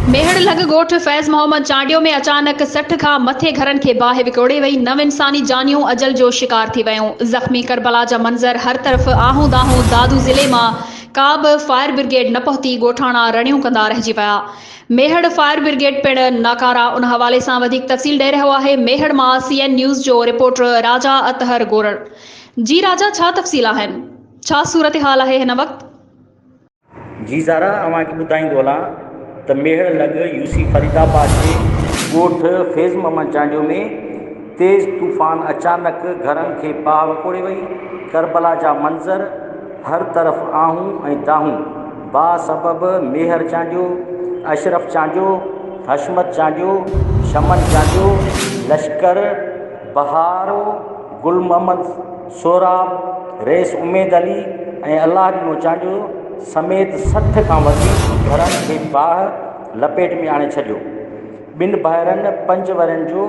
मेहड़ लग ॻोठ फैज़ मोहम्मद चांडियो में अचानक 60 खां मथे घरनि खे बाहि विकोड़े वई। 9 इंसानी जानियूं अजल जो शिकार थी वयूं। ज़ख़्मी करबला जा मंज़र हर तरफ़ आहूं दाहूं। दादू ज़िले मां का बि फायर ब्रिगेड न पहुती। ॻोठाणा रड़ियूं कंदा रहिजी विया। मेहड़ फायर ब्रिगेड पिणु नाकारा। उन हवाले सां वधीक तफ़सील ॾेई रहियो आहे मेहड़ मां CN न्यूज़ जो रिपोर्टर राजा अतहर गोरड़। जी राजा, छा तफ़सील आहिनि? छा सूरत हाल आहे हिन वक़्तु? जी ज़ारा, अव्हांखे ॿुधाईंदो हलां त मेहड़ लॻ यूसी फरीदाबाद जे ॻोठ फैज़ मोहम्मद चांडियो में तेज़ तूफ़ान अचानक घरनि खे बाहि विकोड़े वई। करबला जा मंज़र हर तरफ़ आहूं ऐं दाहूं। बाहि सबबि मेहर चांडियो, अशरफ चांडियो, हशमत चांडियो, शमन चांडियो, लश्कर बहारो, गुल मोहम्मद सोराब, रईस उमेद अली ऐं अलाह ॾिनो चांडियो समेत 60 खां वधीक घरनि खे बाहि लपेट में आणे छॾियो। 2 भाइरनि 5 वरनि जो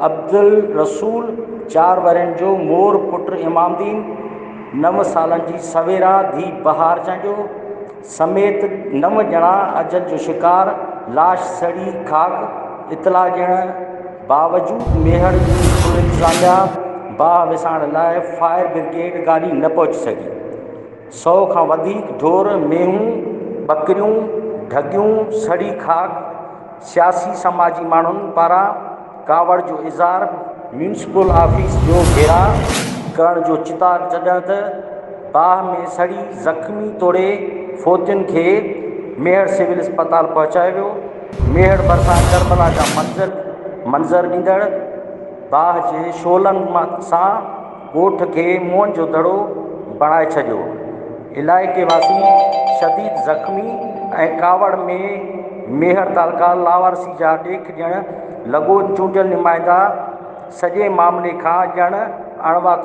अब्दुल रसूल, 4 वरनि जो मोर पुट इमामदीन, 9 सालनि जी सवेरा धी बहार चांडियो समेत 9 ॼणा अजल जो शिकार। लाश सड़ी खाक। इतला ॾियण बावजूदि मेहड़ म्यूनिसिपल इंतिज़ामिया बाहि विसाइण लाइ फायर ब्रिगेड गाॾी न पहुची सघी। 100 खां वधीक ढोर, मेहूं, बकरियूं, ढगियूं, सड़ी खाक। सियासी समाजी माण्हुनि पारां कावड़ जो इज़हार, म्यूनिसिपल ऑफिस जो घेरा करण जो चितार छॾण त बाहि में सड़ी ज़ख़्मी तोड़े फ़ौतियुनि खे मेहड़ सिविल अस्पताल पहुचायो वियो। मेहड़ भरिसां करबला जा मंज़र ॾींदड़ बाहि जे शोलनि सां ॻोठ खे मुंहं जो दड़ो बणाए छॾियो। इलाइक़े वासी शदीद ज़ख़्मी ऐं कावड़ में मेहड़ तालुका लावारसी जा ॾेख ॾियण लॻो। चूंडियल नुमाइंदा सॼे मामले खां ॼण अणवा